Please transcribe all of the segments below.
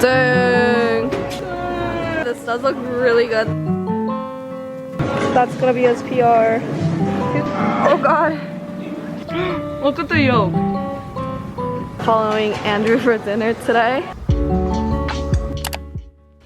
Dang. This does look really good. That's gonna be his PR. Oh god. Look at the yolk. Following Andrew for dinner today.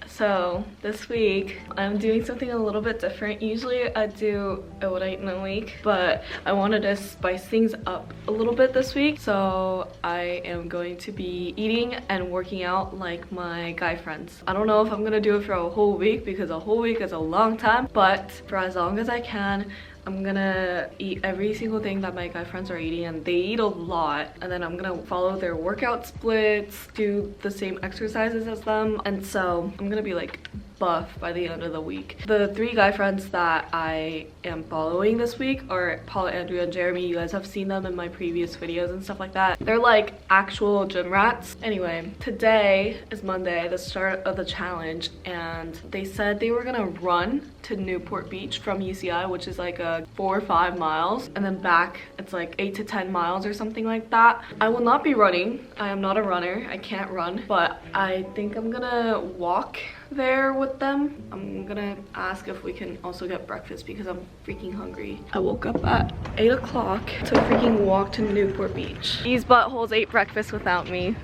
So this week I'm doing something a little bit different. Usually I do a what I eat in a week, but I wanted to spice things up a little bit this week. So I am going to be eating and working out like my guy friends. I don't know if I'm gonna do it for a whole week because a whole week is a long time, but for as long as I can, I'm gonna eat every single thing that my guy friends are eating, and they eat a lot, and then I'm gonna follow their workout splits, do the same exercises as them, and so I'm gonna be like buff by the end of the week. The 3 guy friends that I am following this week are Paul, Andrew, and Jeremy. You guys have seen them in my previous videos and stuff like that. They're like actual gym rats. Anyway, today is Monday, the start of the challenge, and they said they were gonna run to Newport Beach from UCI, which is like a 4 or 5 miles, and then back it's like 8 to 10 miles or something like that. I will not be running. I am not a runner. I can't run, but I think I'm gonna walk there with them. I'm gonna ask if we can also get breakfast because I'm freaking hungry. I woke up at 8 o'clock to freaking walk to Newport Beach. These buttholes ate breakfast without me.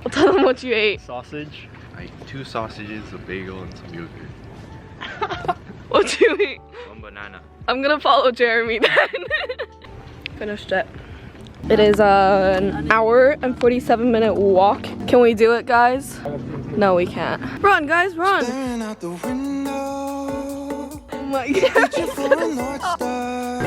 I'll tell them what you ate. Sausage. I ate 2 sausages, a bagel, and some yogurt. What'd you eat? 1 banana. I'm gonna follow Jeremy then. Finished it. It is an hour and 47-minute walk. Can we do it, guys? No, we can't. Run, guys, run! Oh my god.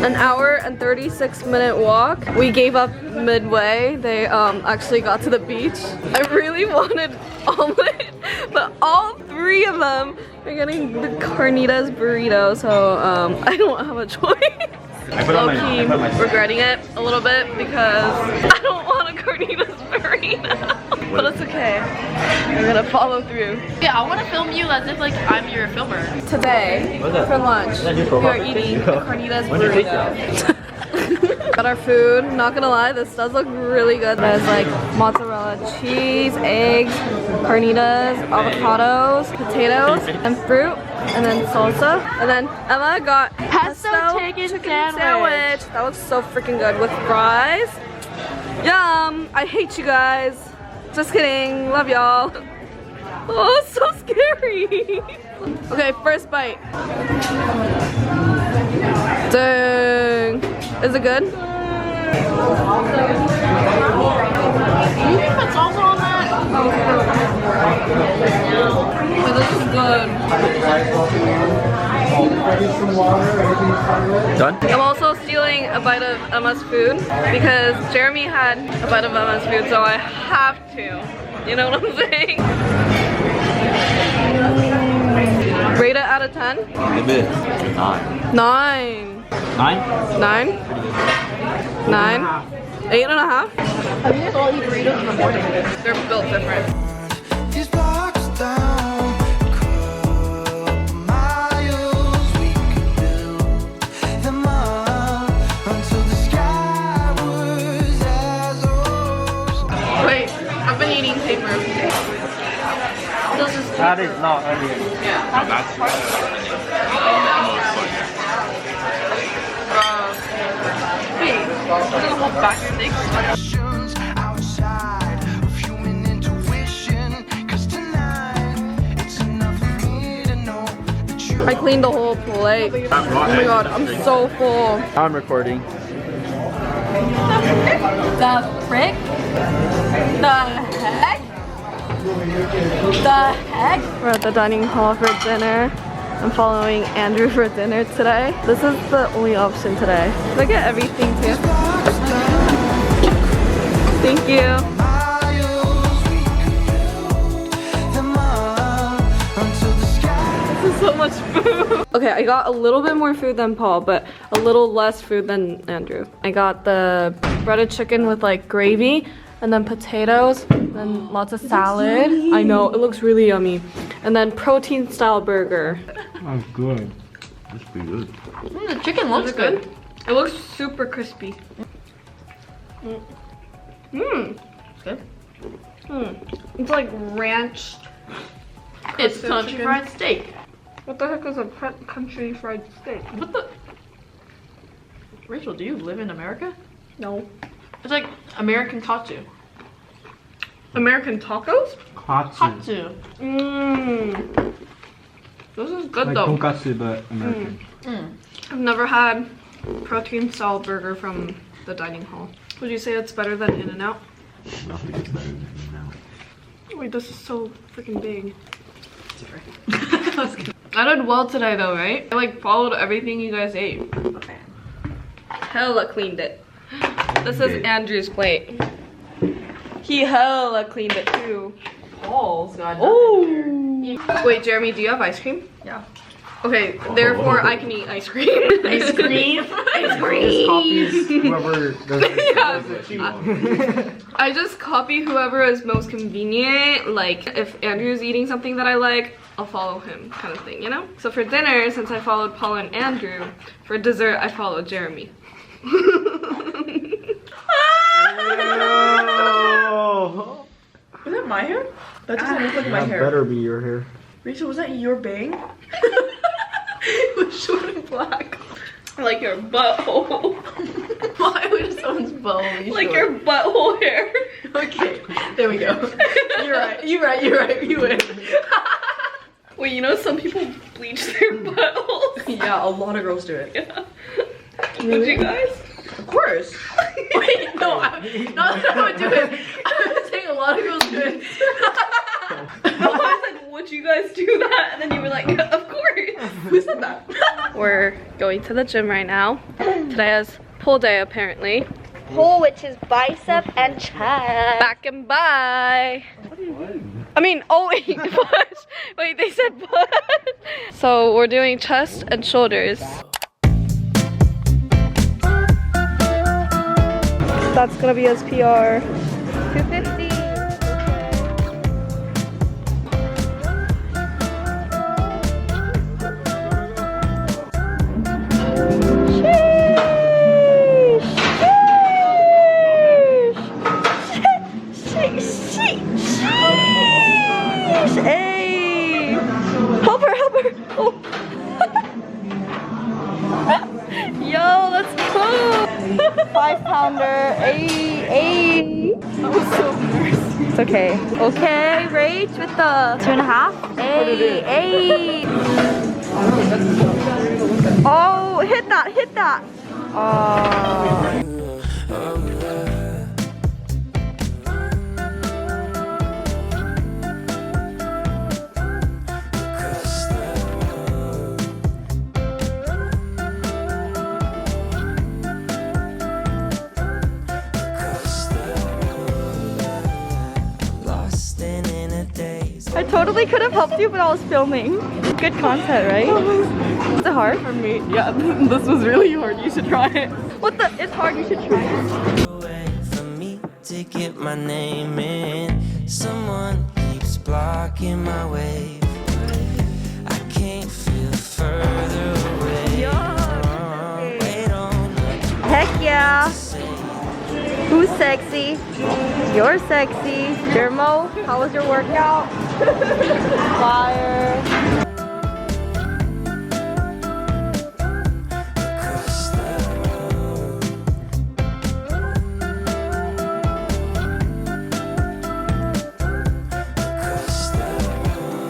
An hour and 36-minute walk. We gave up midway. They actually got to the beach. I really wanted omelet, but all 3 of them are getting the carnitas burrito, so I don't have a choice. Low-key regretting it a little bit because I don't want a carnitas burrito. But it's okay. I'm gonna follow through. Yeah, I want to film you as if like I'm your filmer. Today, for lunch, we are eating a carnitas burrito. Got our food. Not gonna lie, this does look really good. There's like mozzarella cheese, eggs, carnitas, avocados, potatoes, and fruit, and then salsa. And then Emma got Pesto chicken sandwich. That looks so freaking good with fries. Yum! I hate you guys. Just kidding. Love y'all. Oh, so scary. Okay, first bite. Dang. Is it good? Do you think put salsa on that? Oh, this is good. Done? I'm also stealing a bite of Emma's food because Jeremy had a bite of Emma's food, so I have to. You know what I'm saying? Rate it out of 10? Give it 9. 9. 9? 9? 9? 8.5? Have you guys all eat burritos in the morning? They're built different. Wait, I've been eating paper. This is That is not onion. Yeah. That's Wait, we're gonna hold back your things. I cleaned the whole plate. Oh my god, I'm so full. I'm recording. The frick? The heck? The heck? We're at the dining hall for dinner. I'm following Andrew for dinner today. This is the only option today. Did I get everything too? Thank you. This is so much food. Okay, I got a little bit more food than Paul, but a little less food than Andrew. I got the breaded chicken with like gravy, and then potatoes, and lots of salad. I know, it looks really yummy. And then protein style burger. That's good. That's pretty good. The chicken looks good. It looks super crispy. Mmm. It's good. It's like ranch It's country chicken. fried steak. What the heck is a country fried steak? What the? Rachel, do you live in America? No. It's like American katsu. American tacos? Katsu. Mmm. This is good Like though. tonkatsu, but American. I've never had protein style burger from the dining hall. Would you say it's better than In-N-Out? Nothing is better than now. Wait, this is so freaking big. I did well today though, right? I like followed everything you guys ate. Hella cleaned it. This is Andrew's plate. He hella cleaned it too. Paul's got Oh. Wait, Jeremy, do you have ice cream? Yeah. Okay, therefore I can eat ice cream. Ice cream. Ice Just cream. copies whoever does it. Yeah. I just copy whoever is most convenient. Like if Andrew's eating something that I like, I'll follow him, kind of thing, you know? So for dinner, since I followed Paul and Andrew, for dessert I followed Jeremy. Oh. Was that my hair? That doesn't look like my That hair. better be your hair. Rachel, was that your bang? It was short and black. Like your butthole. Why would someone's bone be Like short? your butthole hair. Okay, there we go. You're right. You're right. You're right. You win. Wait, you know some people bleach their buttholes? Yeah, a lot of girls do it. Yeah. Would you guys? Of course. Wait, no, not that I would do it. I was saying a lot of girls do it. I was like, would you guys do that? And then you were like, of course. Who said that? We're going to the gym right now. Today is pull day apparently. Pull, which is bicep and chest. Back and bye. I mean, oh wait, push. Wait, they said push. So we're doing chest and shoulders. That's gonna be his PR. 250. Hey! Help her, help her! Oh. Yo, let's go! 5 pounder. Ay. I was so embarrassed. It's okay. Okay, Rach with the 2.5. Ay, ay. Oh, hit that, hit that. Oh. I totally could have helped you, but I was filming. Good content, right? Is it hard? For me, yeah, this was really hard. You should try it. What the? It's hard, you should try it. For me to get my name in, someone keeps blocking my way. I can't feel further away. Wait on Heck yeah. Who's sexy? You're sexy. Dermo, how was your workout? Fire.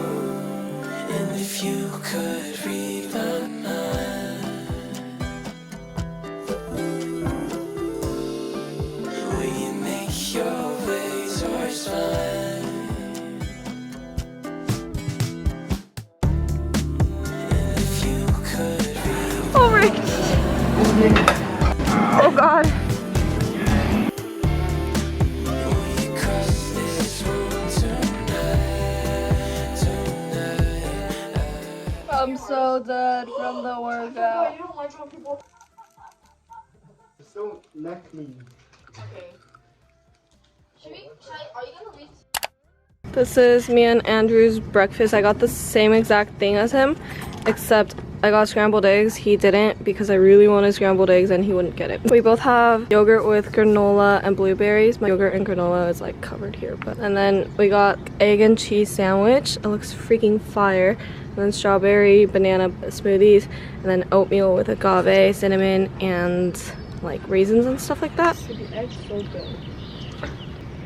and if you could read my mind, will you make your way towards mine? And if you could read Oh, Rich. Oh, God. will you cross this room tonight? I'm so dead from the workout. Just don't neck me. This is me and Andrew's breakfast. I got the same exact thing as him, except I got scrambled eggs. He didn't because I really wanted scrambled eggs and he wouldn't get it. We both have yogurt with granola and blueberries. My yogurt and granola is like covered here, but and then we got egg and cheese sandwich. It looks freaking fire. And then strawberry banana smoothies, and then oatmeal with agave, cinnamon, and like raisins and stuff like that. So the egg's so good.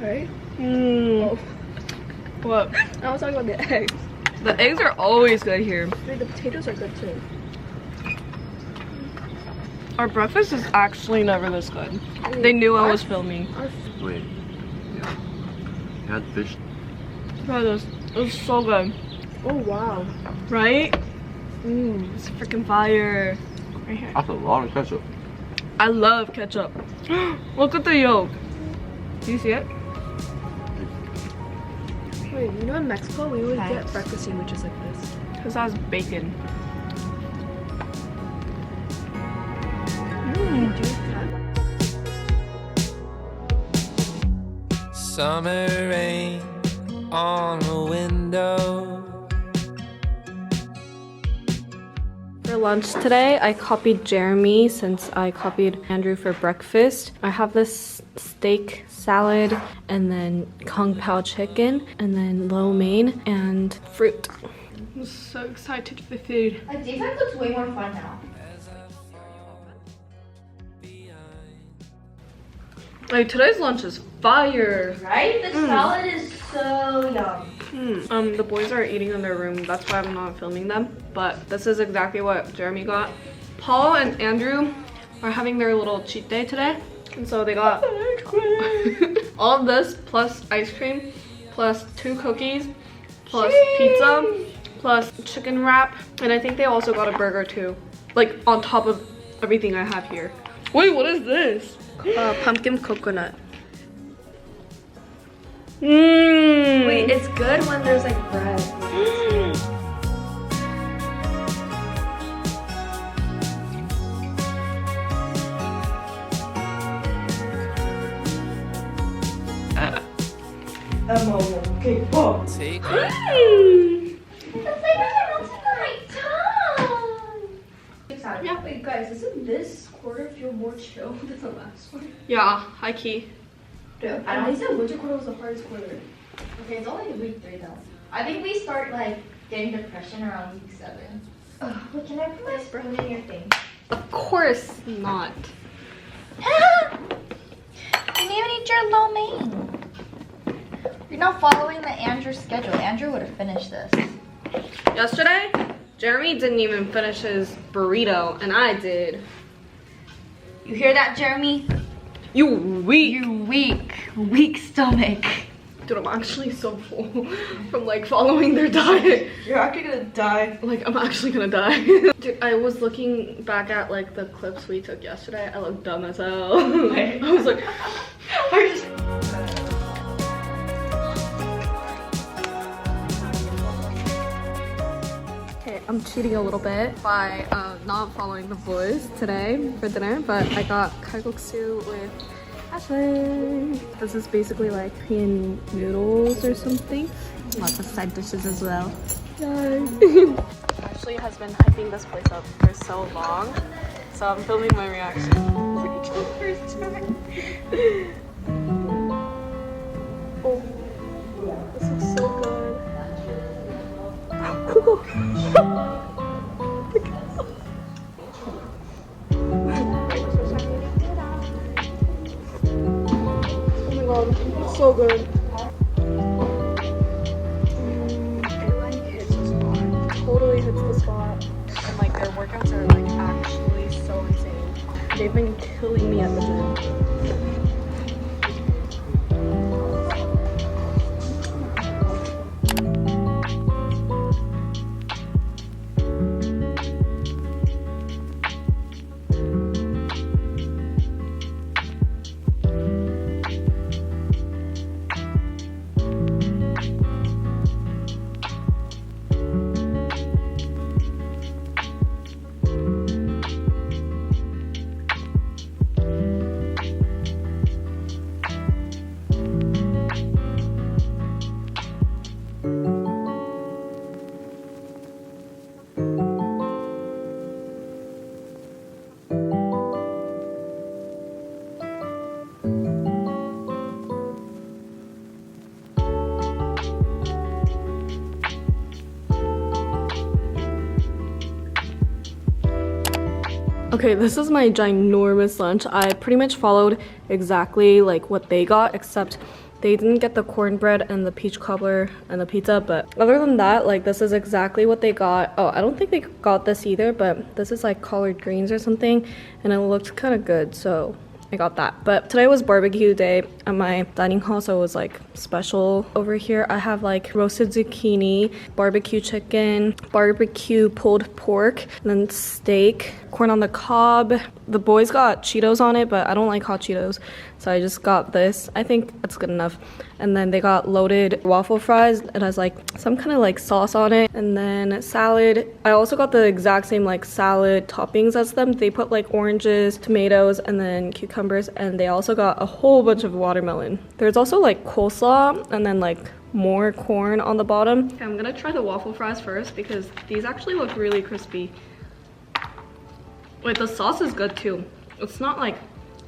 Right? Oh. What? I was talking about the eggs. The eggs are always good here. Wait, the potatoes are good too. Our breakfast is actually never this good. They knew I was filming. Wait. Yeah. You had fish. Try this. It was so good. Oh wow. Right? It's freaking fire. Right here. That's a lot of ketchup. I love ketchup. Look at the yolk. Do you see it? Wait, you know in Mexico we would get breakfast sandwiches like this. This has bacon. Summer rain on the window. For lunch today, I copied Jeremy since I copied Andrew for breakfast. I have this steak salad and then kung pao chicken and then lo mein and fruit. I'm so excited for food. Like daytime looks way more fun now. Like today's lunch is fire. Right? The salad is so yum. The boys are eating in their room. That's why I'm not filming them. But this is exactly what Jeremy got. Paul and Andrew are having their little cheat day today. And so they got all of this plus ice cream plus 2 cookies plus pizza plus chicken wrap. And I think they also got a burger too. Like on top of everything I have here. Wait, what is this? Pumpkin coconut. Wait, it's good when there's like bread. Take The flavors are melting on my tongue. Yeah, wait guys, doesn't this quarter feel more chill than the last one? Yeah, high key. Dude, I don't think the winter quarter was the hardest quarter. Okay, it's only week 3 though. I think we start like getting depression around week 7. Wait, can I put my spoon in your thing? Of course not. You didn't even eat your lo mein. You're not following the Andrew schedule. Andrew would have finished this. Yesterday, Jeremy didn't even finish his burrito, and I did. You hear that, Jeremy? You weak. You weak stomach. Dude, I'm actually so full from like following their diet. You're actually gonna die. Like, I'm actually gonna die. Dude, I was looking back at like the clips we took yesterday. I looked dumb as hell. I was like, okay, I'm cheating a little bit by not following the boys today for dinner, but I got kalguksu with Ashley. This is basically like Korean noodles or something. Lots of side dishes as well. Yay. Ashley has been hyping this place up for so long, so I'm filming my reaction. First time. Oh, this looks so good. So good. It like hits the spot. Totally hits the spot. And like their workouts are like actually so insane. They've been killing me at the gym. Okay, this is my ginormous lunch. I pretty much followed exactly like what they got, except they didn't get the cornbread and the peach cobbler and the pizza, but other than that, like this is exactly what they got. Oh, I don't think they got this either, but this is like collard greens or something, and it looked kind of good, so I got that. But today was barbecue day at my dining hall, so it was like special over here. I have like roasted zucchini, barbecue chicken, barbecue pulled pork, and then steak, corn on the cob. The boys got Cheetos on it, but I don't like hot Cheetos, so I just got this. I think that's good enough. And then they got loaded waffle fries. It has like some kind of like sauce on it, and then salad. I also got the exact same like salad toppings as them. They put like oranges, tomatoes, and then cucumbers, and they also got a whole bunch of watermelon. There's also like coleslaw and then like more corn on the bottom. Okay, I'm gonna try the waffle fries first because these actually look really crispy. Wait, the sauce is good too. It's not like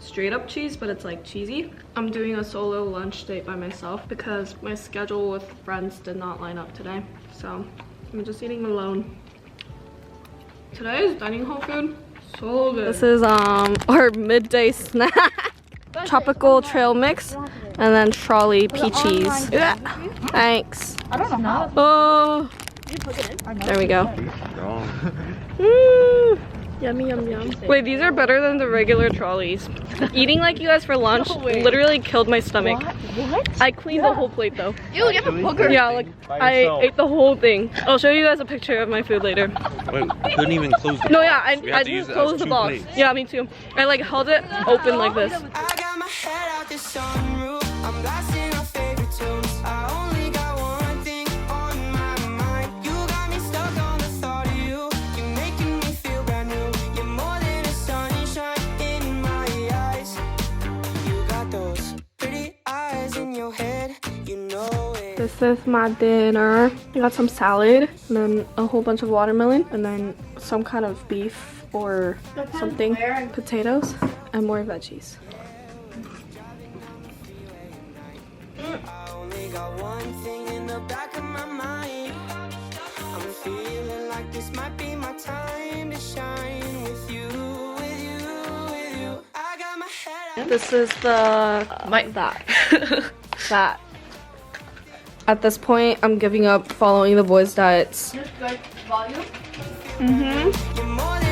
straight up cheese, but it's like cheesy. I'm doing a solo lunch date by myself because my schedule with friends did not line up today. So I'm just eating alone. Today's dining hall food, so good. This is our midday snack. Tropical trail mix and then trolley peaches. Yeah. Thanks. I don't know how. Oh, there we go. Yummy, yum, yum. Wait, these are better than the regular trolleys. Eating like you guys for lunch literally killed my stomach. What? I cleaned the whole plate though. Ew, you have a booger. Yeah, like I ate the whole thing. I'll show you guys a picture of my food later. Wait, we couldn't even close the No, box. yeah, I We had to didn't use it close as the 2 box. plates. Yeah, me too. I like held it open like this. I got my head out the sunroof. I'm blasting our favorite tunes. I only got one thing on my mind. You got me stuck on the thought of you. You're making me feel brand new. You're more than a sunshine in my eyes. You got those pretty eyes in your head. You know it. This is my dinner. I got some salad and then a whole bunch of watermelon and then some kind of beef or something, potatoes, and more veggies. I only got one thing in the back of my mind. I'm feeling like this might be my time to shine with you, with you, with you. I got my head out. This is the that. At this point, I'm giving up following the boys' diets. Just like volume. You're more than